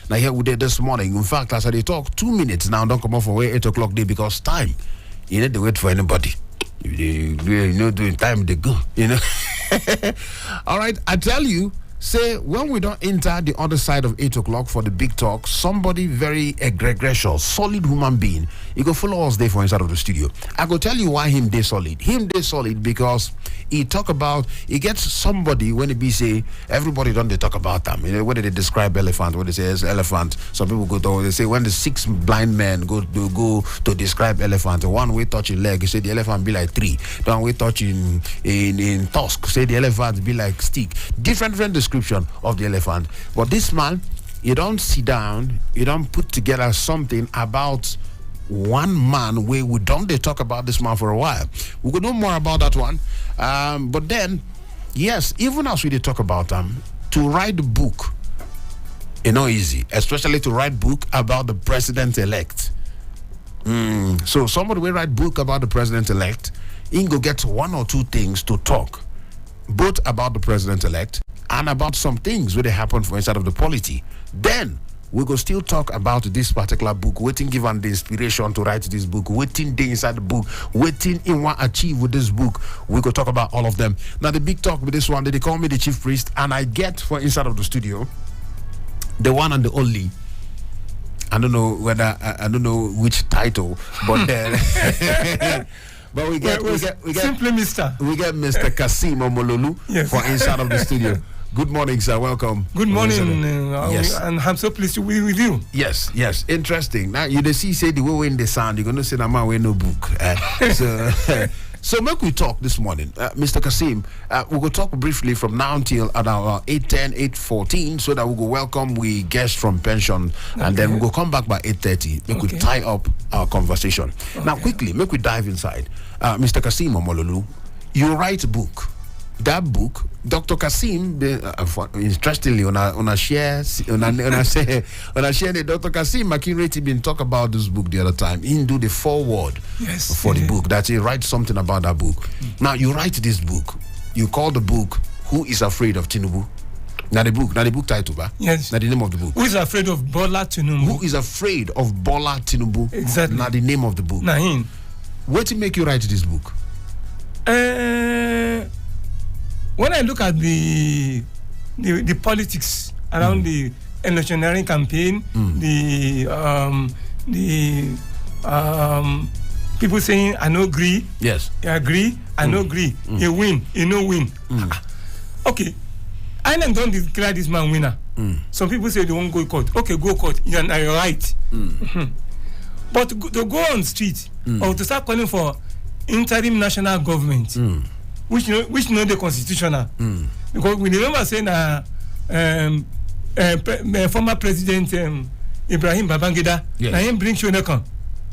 Now here we did this morning. In fact, as I talk, 2 minutes now, don't come off away 8 o'clock day because time. You need to wait for anybody. Doing time they go, All right, I tell you, say when we don't enter the other side of 8 o'clock for the big talk, somebody very egregious, solid human being, he go follow us there for inside of the studio. I go tell you why him they solid. Him they solid because he talk about, he gets somebody when he be say, everybody don't they talk about them. When they describe elephant, when they say it's elephant, some people go to, they say when the 6 blind men go to describe elephant, one way touching leg, say the elephant be like 3. The one way touching in tusk, say the elephant be like stick. Different description of the elephant. But this man, you don't sit down, you don't put together something about one man where we don't they talk about this man for a while. We could know more about that one. But then, yes, even as we did talk about them, to write a book, easy, especially to write book about the president-elect. So somebody will write book about the president-elect, he go get 1 or 2 things to talk, both about the president-elect and about some things where they happen for inside of the polity. Then we go still talk about this particular book, waiting given the inspiration to write this book, waiting day inside the book, waiting in what achieve with this book. We go talk about all of them. Now the big talk with this one, they call me the chief priest, and I get for inside of the studio the one and the only. I don't know which title, but then but we get simply Mr. We get Mr. Kasim Omololu for inside of the studio. Good morning, sir. Welcome. Good morning. Yes. And I'm so pleased to be with you. Yes. Interesting. Now, you say the way in the sound, you're going to say, I'm away no book. So make we talk this morning. Mr. Kasim, we'll go talk briefly from now until about 8:10, 8:14, so that we'll go welcome we guests from pension, and then we'll go come back by 8:30. Make we tie up our conversation. Now, quickly, make we dive inside. Mr. Kasim Omololu, you write a book. That book, Dr. Kasim, interestingly, on a share, Dr. Kasim Makinreti been talk about this book the other time. He do the foreword for the book. That he writes something about that book. Now you write this book. You call the book "Who is Afraid of Tinubu?" Now the book title, ba? Yes. Now the name of the book. Who is afraid of Bola Tinubu? Who is afraid of Bola Tinubu? Exactly. Now the name of the book. Now him. What to make you write this book? When I look at the politics around the electioneering campaign, the people saying I no agree, yes, I agree, I no agree, you win, you no win. Okay, I don't declare this man winner. Some people say they won't go court. Okay, go court. You're right. But to go on street or to start calling for interim national government. Which know the constitutional, because we remember saying former president Ibrahim Babangida, na him bring Shoneka,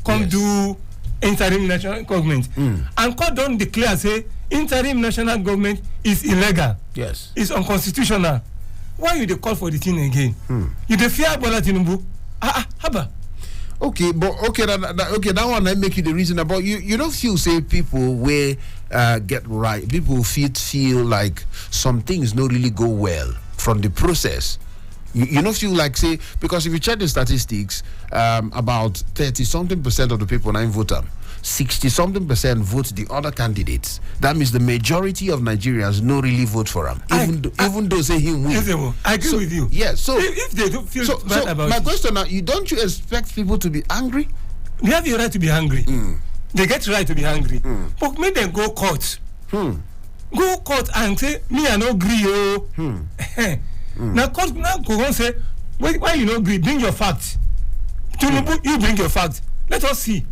come do interim national government, and court don't declare say interim national government is illegal, it's unconstitutional. Why you dey call for the thing again? You dey fear Bola Tinubu? Haba. Okay, but that one I make you the reason about you don't feel say people where get right, people feel like some things don't really go well from the process. You don't feel like say, because if you check the statistics, about 30-something% of the people now vote 60-something% vote the other candidates. That means the majority of Nigerians no really vote for him, even though say he win. I agree with you. Yeah. So if they don't feel bad about my it, question now, don't you expect people to be angry? They have the right to be angry. They get the right to be angry. But make them go court. Go court and say me I no agree. Now court now go and say why you no agree? Bring your facts. Tinubu, you bring your facts. Let us see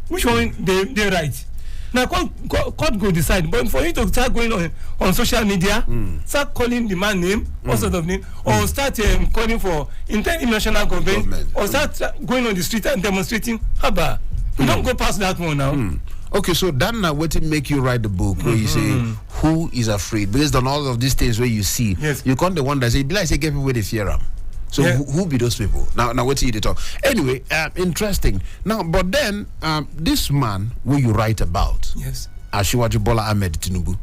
which one they right. Now court go decide. But for you to start going on social media, start calling the man name, what sort of name, or start calling for international government, or start going on the street and demonstrating. Haba, we don't go past that one now. Okay, so that now what it make you write the book where you say who is afraid based on all of these things where you see. Yes. You can't the one that say be like say get people where they fear them. So who be those people? Now what do you talk? Anyway, interesting. Now, but then this man who you write about, Asiwaju Bola Ahmed Tinubu,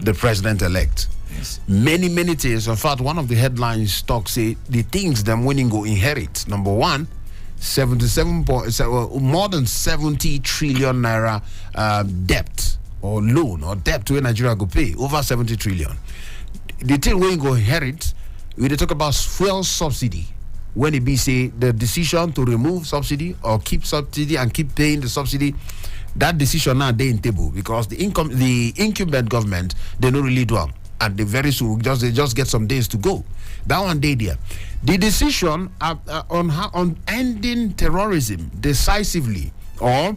the president-elect. Yes. Many things. In fact, one of the headlines talks say the things them winning go inherit. Number one, more than 70 trillion naira debt or loan or debt where Nigeria go pay over 70 trillion. The thing when you go inherit, we talk about fuel subsidy. When it be say the decision to remove subsidy or keep subsidy and keep paying the subsidy, that decision now they in table because the incumbent government they don't really do them, and they very soon they just get some days to go. That one day there, the decision on ending terrorism decisively or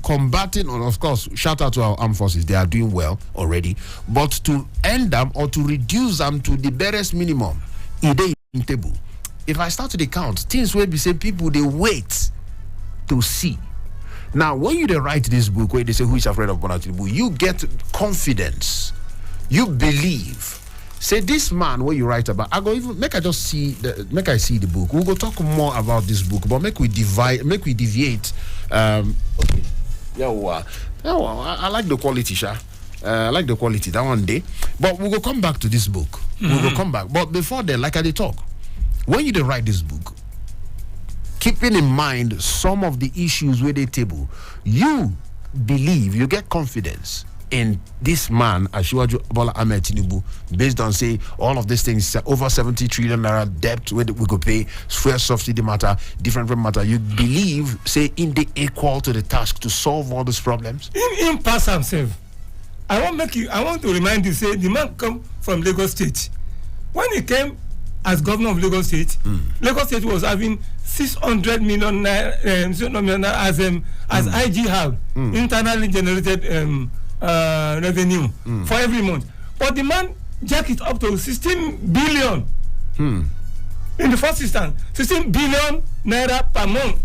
combating, and of course, shout out to our armed forces, they are doing well already. But to end them or to reduce them to the barest minimum, it is in table. If I start to count, things will be saying people they wait to see. Now, when you write this book, where they say who is afraid of Bola Tinubu, you get confidence. You believe. Say this man, what you write about, I go even make I see the book. We'll go talk more about this book, but make we deviate. Okay. Yeah, I like the quality, Sha. I like the quality that one day. But we'll go come back to this book. We'll go come back. But before then, like I did talk, when you write this book, keeping in mind some of the issues where they table, you believe, you get confidence in this man, Asiwaju Bola Ahmed Tinubu, based on say all of these things, over 70 trillion naira debt where we could pay, fuel subsidy matter, different matter. You believe, say, in the equal to the task to solve all these problems? In pass himself. I want to remind you, say the man come from Lagos State. When he came as governor of Lagos State, Lagos State was having 600 million naira as IG have internally generated revenue for every month. But the man jacked it up to 16 billion in the first instance. 16 billion naira per month.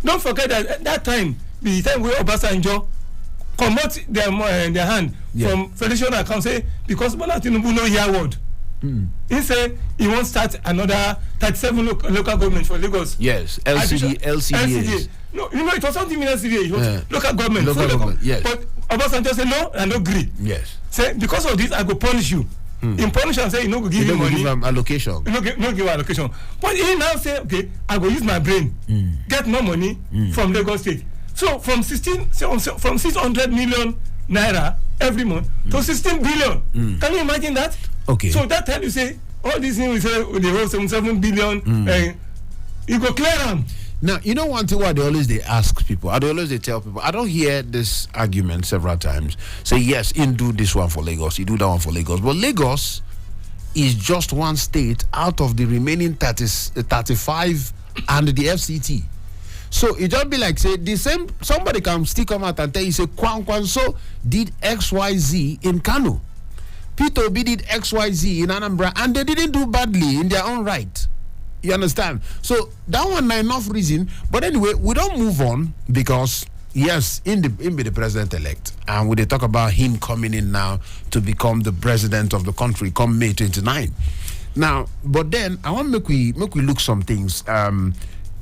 Don't forget that at that time, the time where Obasanjo promote their hand from federation account, say because Bola Tinubu no hear word. He said he won't start another 37 local government for Lagos. Yes, LCDA. No, it was something in LCDA. It was local government. Yes. But Obasanjo said no, I don't agree. Yes. Say because of this, I go punish you. In punishment, say you no go give him money. Give him allocation. No give allocation. But he now say, okay, I go use my brain, get more money from Lagos State. So from 600 million naira every month to 16 billion. Can you imagine that? Okay. So that time you say all these things we say they hold 7 billion, you go clear them. Now, you know one thing why they ask people, they tell people, I don't hear this argument several times. Say, yes, you do this one for Lagos, you do that one for Lagos. But Lagos is just one state out of the remaining 35 and the FCT. So it just be like, say, the same, somebody can still come out and tell you, say, Kwankwanso did XYZ in Kano. Peter Obi did XYZ in Anambra, and they didn't do badly in their own right. You understand? So that one not enough reason. But anyway, we don't move on because yes, in be the president-elect, and we they talk about him coming in now to become the president of the country come May 29. Now, but then I want to make we look some things.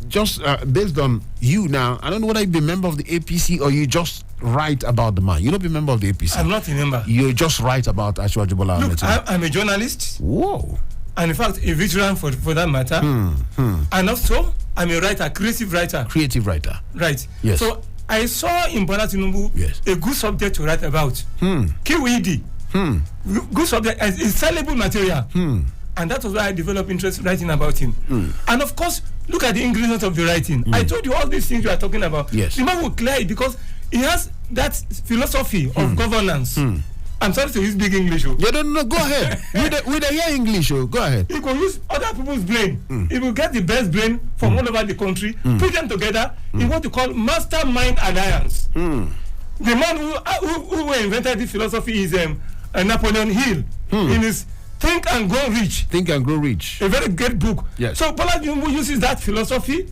Just based on you now, I don't know whether you be a member of the APC or you just write about the man. You don't be a member of the APC. I'm not a member. You just write about Asiwaju Bola Ahmed. Look, I'm a journalist. Whoa. And in fact, a veteran for that matter. And also, I'm a writer, creative writer. Creative writer. Right. Yes. So I saw in Bola Tinubu a good subject to write about. QED. Good subject, it's sellable material. And that was why I developed interest writing about him. And of course, look at the ingredients of the writing. I told you all these things you are talking about. Yes. The man will clear it because he has that philosophy of governance. I'm sorry to use big English. You don't know. Go ahead. we don't hear English. Go ahead. He could use other people's brain. He will get the best brain from all over the country, put them together in what you call mastermind alliance. The man who invented this philosophy is Napoleon Hill in his Think and Grow Rich. Think and Grow Rich. A very great book. Yes. So Bola Tinubu uses that philosophy.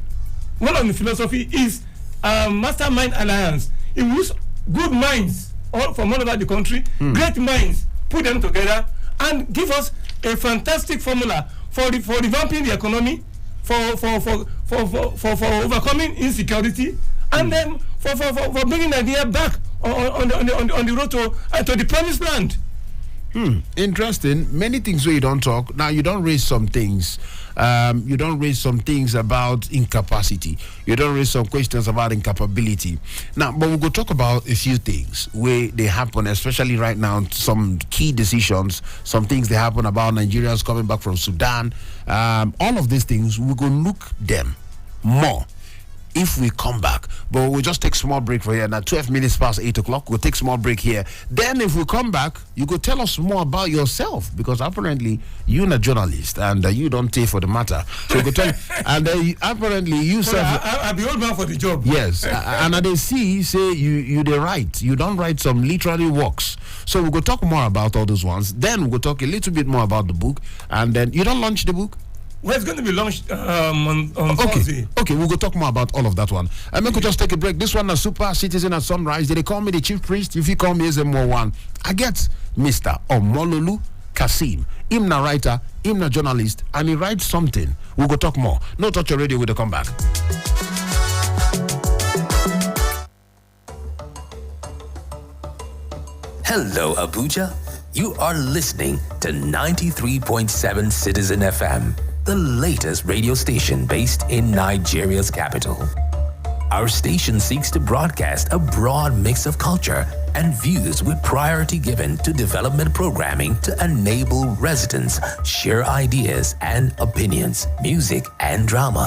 One of the philosophy is mastermind alliance. He will use good minds from all over the country, great minds, put them together and give us a fantastic formula for revamping the economy, for overcoming insecurity, and then for bringing Nigeria back on the road to the promised land. Interesting. Many things where you don't talk. Now you don't raise some things. You don't raise some things about incapacity. You don't raise some questions about incapability. Now, but we'll go talk about a few things where they happen, especially right now. Some key decisions, some things they happen about Nigerians coming back from Sudan. All of these things, we're going to look them more if we come back. But we'll just take small break for here. Now 12 minutes past 8 o'clock. We'll take small break here. Then if we come back, you could tell us more about yourself, because apparently you're a journalist and you don't take for the matter. So you could tell, and apparently you Well, I'll be old man for the job. yes, and they say you they write. You don't write some literary works. So we'll go talk more about all those ones. Then we'll talk a little bit more about the book, and then you don't launch the book. Well, it's going to be launched on Thursday. Okay, we'll go talk more about all of that one. And we could just take a break. This one, a super citizen at sunrise. They call me the chief priest. If you call me Ezemmuo one, I get Mr. Omololu Kasim. Him na writer, him na journalist, and he writes something. We'll go talk more. No Touch Your Radio with the comeback. Hello, Abuja. You are listening to 93.7 Citizen FM, the latest radio station based in Nigeria's capital. Our station seeks to broadcast a broad mix of culture and views with priority given to development programming to enable residents share ideas and opinions, music and drama.